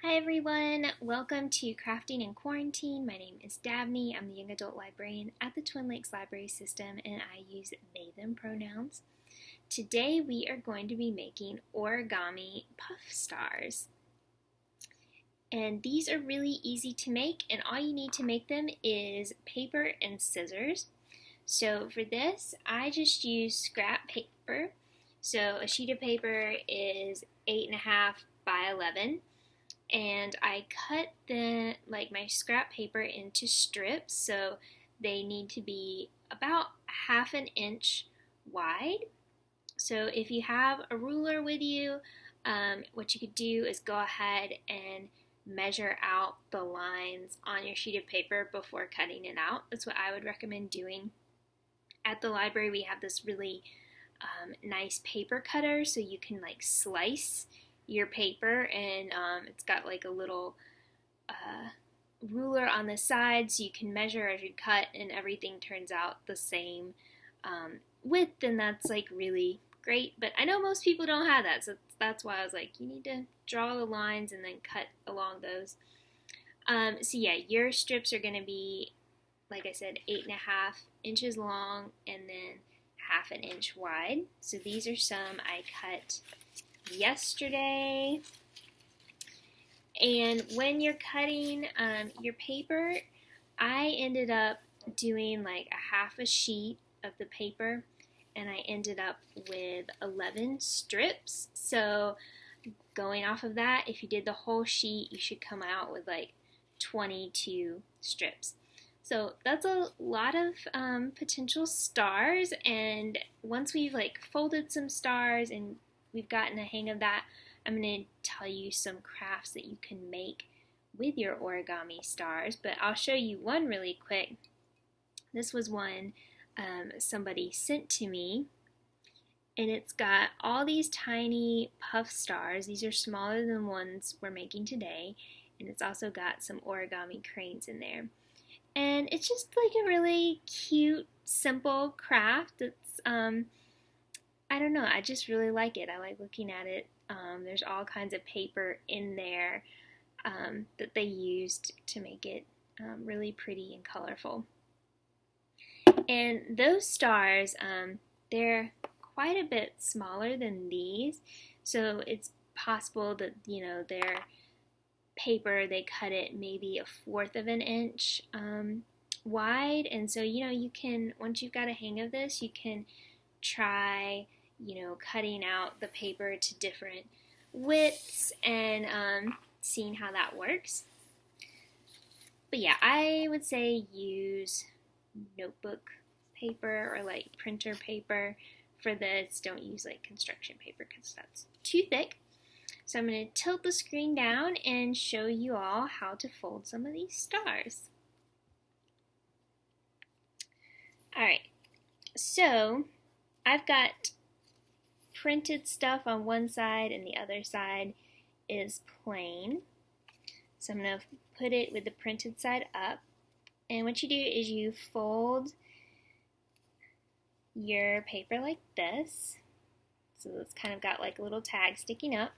Hi everyone, welcome to Crafting in Quarantine. My name is Dabney. I'm the young adult librarian at the Twin Lakes Library System and I use they, them pronouns. Today we are going to be making origami puff stars. And these are really easy to make and all you need to make them is paper and scissors. So for this, I just use scrap paper. So a sheet of paper is 8.5 by 11. And I cut my scrap paper into strips, so they need to be about 1/2 inch wide. So if you have a ruler with you, what you could do is go ahead and measure out the lines on your sheet of paper before cutting it out. That's what I would recommend doing. At the library we have this really nice paper cutter, so you can slice your paper, and it's got like a little ruler on the side, so you can measure as you cut and everything turns out the same width, and that's really great. But I know most people don't have that, so that's why I was like, you need to draw the lines and then cut along those. So yeah, your strips are going to be, like I said, 8.5 inches long and then 1/2 inch wide. So these are some I cut yesterday. And when you're cutting your paper, I ended up doing like a 1/2 sheet of the paper and I ended up with 11 strips. So going off of that, if you did the whole sheet, you should come out with like 22 strips. So that's a lot of potential stars, and once we've folded some stars and we've gotten a hang of that, I'm going to tell you some crafts that you can make with your origami stars, but I'll show you one really quick. This was one somebody sent to me, and it's got all these tiny puff stars. These are smaller than the ones we're making today, and it's also got some origami cranes in there. And it's just like a really cute, simple craft. It's I don't know, I just really like it. I like looking at it. There's all kinds of paper in there that they used to make it really pretty and colorful. And those stars, they're quite a bit smaller than these, so it's possible that, their paper, they cut it maybe 1/4 of an inch wide, and so you can, once you've got a hang of this, you can try cutting out the paper to different widths and seeing how that works. But yeah, I would say use notebook paper or printer paper for this. Don't use construction paper because that's too thick. So I'm going to tilt the screen down and show you all how to fold some of these stars. Alright, so I've got printed stuff on one side and the other side is plain. So I'm going to put it with the printed side up. And what you do is you fold your paper like this. So it's kind of got like a little tag sticking up.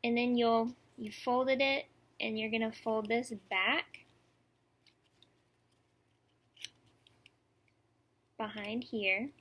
And then you folded it, and you're going to fold this back behind here.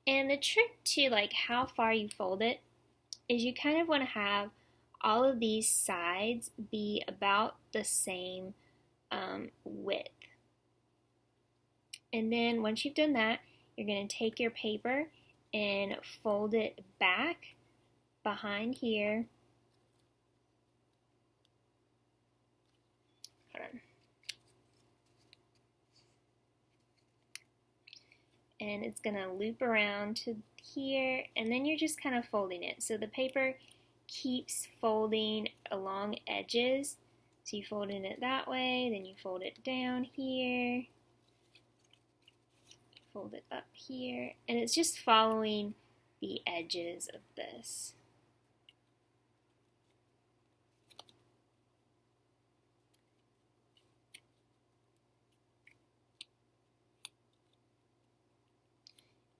And the trick to how far you fold it is you kind of want to have all of these sides be about the same width. And then once you've done that, you're going to take your paper and fold it back behind here. Hold on. And it's going to loop around to here, and then you're just kind of folding it. So the paper keeps folding along edges. So you fold it that way, then you fold it down here, fold it up here, and it's just following the edges of this.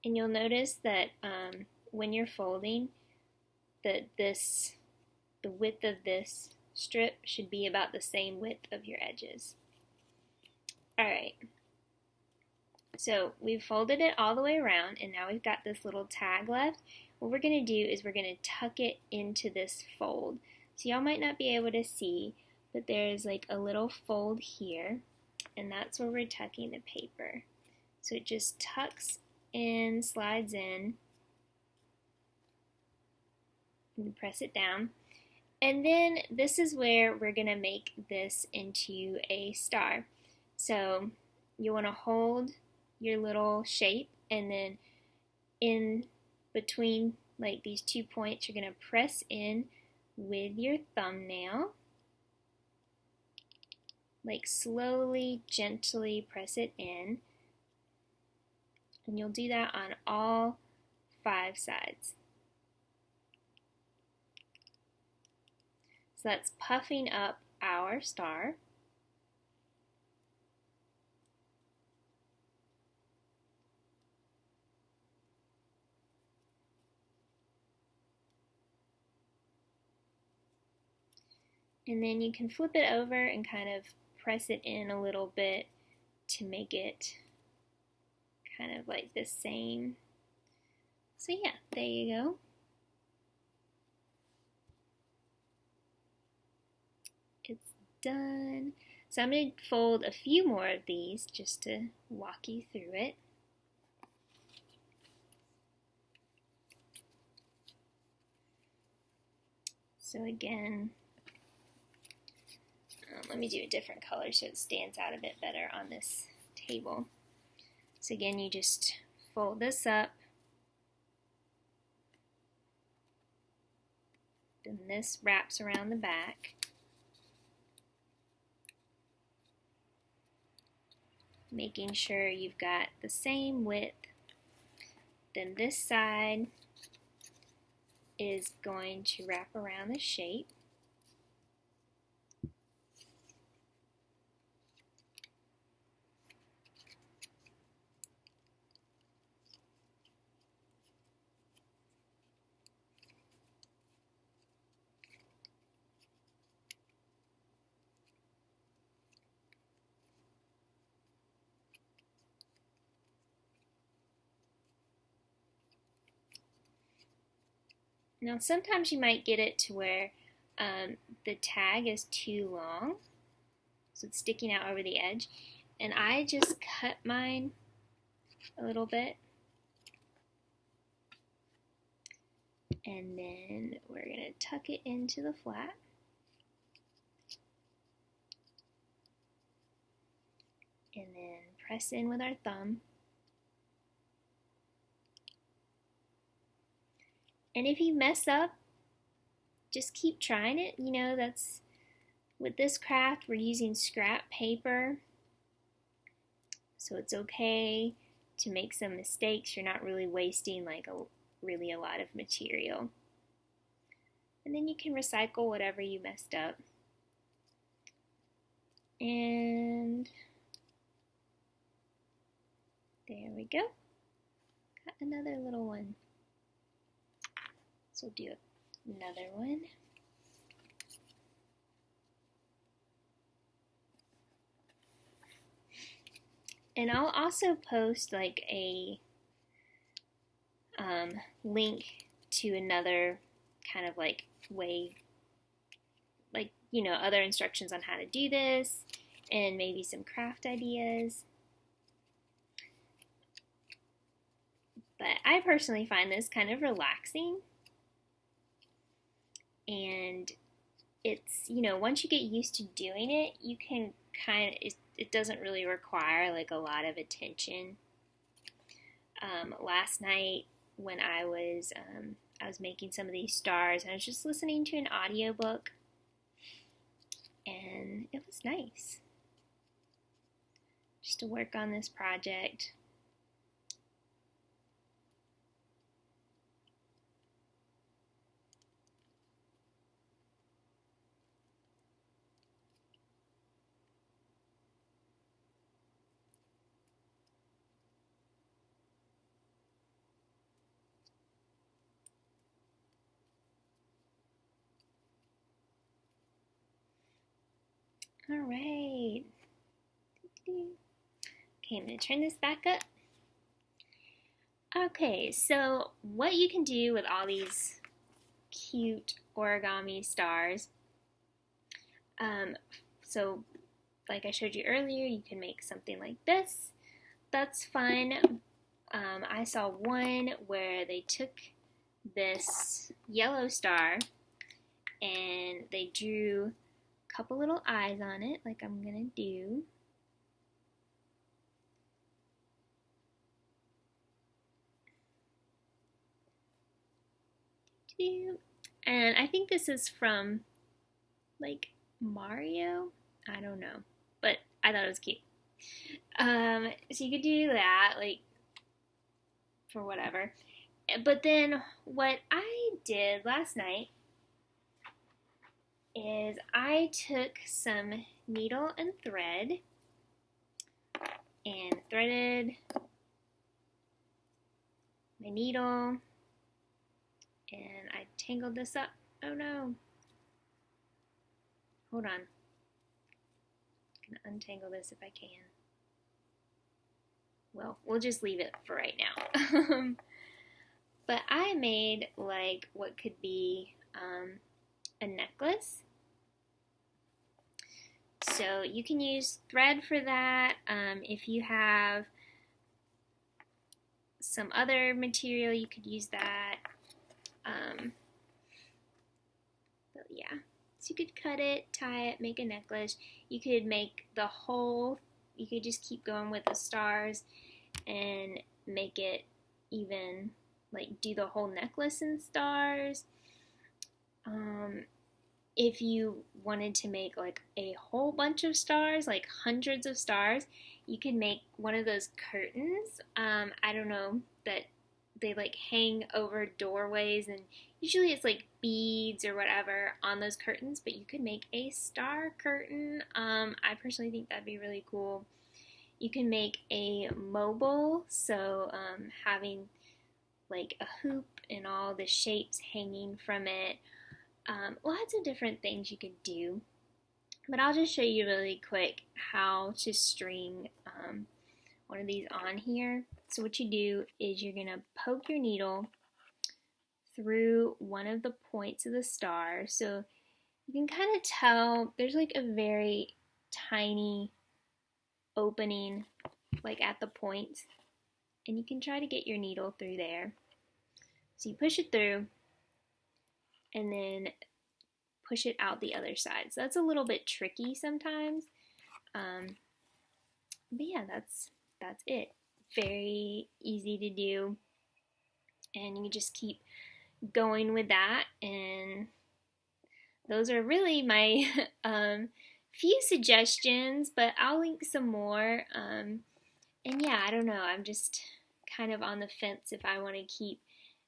And you'll notice that when you're folding, that the width of this strip should be about the same width of your edges. Alright, so we've folded it all the way around, and now we've got this little tag left. What we're going to do is we're going to tuck it into this fold. So y'all might not be able to see, but there's like a little fold here, and that's where we're tucking the paper. So it just tucks in, slides in, and press it down. And then this is where we're going to make this into a star. So you want to hold your little shape, and then in between like these 2 points, you're going to press in with your thumbnail. Like slowly, gently press it in. And you'll do that on all 5 sides. So that's puffing up our star. And then you can flip it over and kind of press it in a little bit to make it kind of like the same. So yeah, there you go. It's done. So I'm going to fold a few more of these just to walk you through it. So again, let me do a different color so it stands out a bit better on this table. So again, you just fold this up. Then this wraps around the back. Making sure you've got the same width. Then this side is going to wrap around the shape. Now sometimes you might get it to where the tag is too long, so it's sticking out over the edge, and I just cut mine a little bit, and then we're going to tuck it into the flat. And then press in with our thumb. And if you mess up, just keep trying it. You know, that's with this craft, we're using scrap paper, so it's okay to make some mistakes. You're not really wasting like really a lot of material. And then you can recycle whatever you messed up. And there we go. Got another little one. So we'll do another one. And I'll also post like a link to another kind of like way, like, you know, other instructions on how to do this and maybe some craft ideas. But I personally find this kind of relaxing. And it's, you know, once you get used to doing it, you can kind of, it doesn't really require like a lot of attention. Last night when I was making some of these stars, I was just listening to an audiobook, and it was nice just to work on this project. All right. Okay, I'm going to turn this back up. Okay, so what you can do with all these cute origami stars, um, so like I showed you earlier, you can make something like this. That's fun. I saw one where they took this yellow star and they drew a couple little eyes on it, like I'm gonna do. And I think this is from like Mario. I don't know, but I thought it was cute. So you could do that, like for whatever. But then what I did last night is I took some needle and thread and threaded my needle, and I tangled this up. Oh no. Hold on. I'm gonna untangle this if I can. Well, we'll just leave it for right now. But I made like what could be a necklace. So you can use thread for that. If you have some other material, you could use that. But yeah, so you could cut it, tie it, make a necklace. You could make the whole, you could just keep going with the stars and make it even, like do the whole necklace in stars. If you wanted to make like a whole bunch of stars, like hundreds of stars, you could make one of those curtains. I don't know, that they like hang over doorways, and usually it's like beads or whatever on those curtains, but you could make a star curtain. I personally think that'd be really cool. You can make a mobile, so having like a hoop and all the shapes hanging from it. Lots of different things you could do, but I'll just show you really quick how to string one of these on here. So what you do is you're going to poke your needle through one of the points of the star. So you can kind of tell there's like a very tiny opening like at the point, and you can try to get your needle through there. So you push it through and then push it out the other side. So that's a little bit tricky sometimes. But yeah, that's it. Very easy to do. And you just keep going with that. And those are really my few suggestions, but I'll link some more. And yeah, I don't know. I'm just kind of on the fence if I want to keep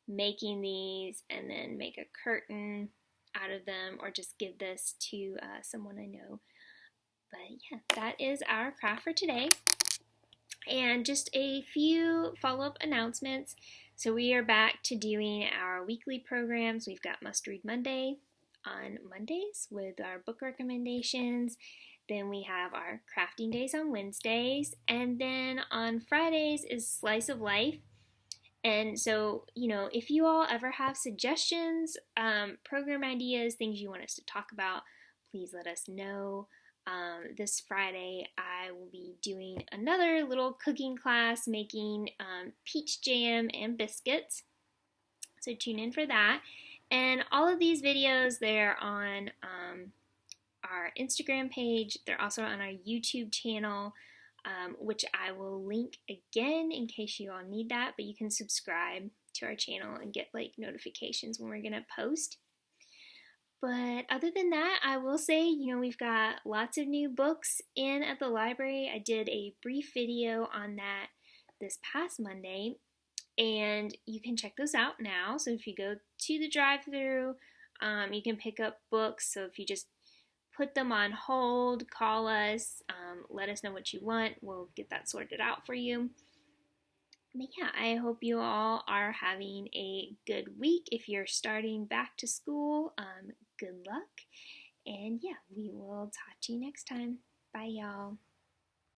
making these and then make a curtain out of them, or just give this to someone I know. But yeah, that is our craft for today. And just a few follow-up announcements. So we are back to doing our weekly programs. We've got Must Read Monday on Mondays with our book recommendations. Then we have our crafting days on Wednesdays. And then on Fridays is Slice of Life. And so, you know, if you all ever have suggestions, program ideas, things you want us to talk about, please let us know. This Friday, I will be doing another little cooking class making peach jam and biscuits. So tune in for that. And all of these videos, they're on our Instagram page. They're also on our YouTube channel. Which I will link again in case you all need that, but you can subscribe to our channel and get like notifications when we're gonna post. But other than that, I will say, you know, we've got lots of new books in at the library. I did a brief video on that this past Monday, and you can check those out now. So if you go to the drive-thru, you can pick up books. So if you just put them on hold, call us, let us know what you want. We'll get that sorted out for you. But yeah, I hope you all are having a good week. If you're starting back to school, good luck. And yeah, we will talk to you next time. Bye, y'all.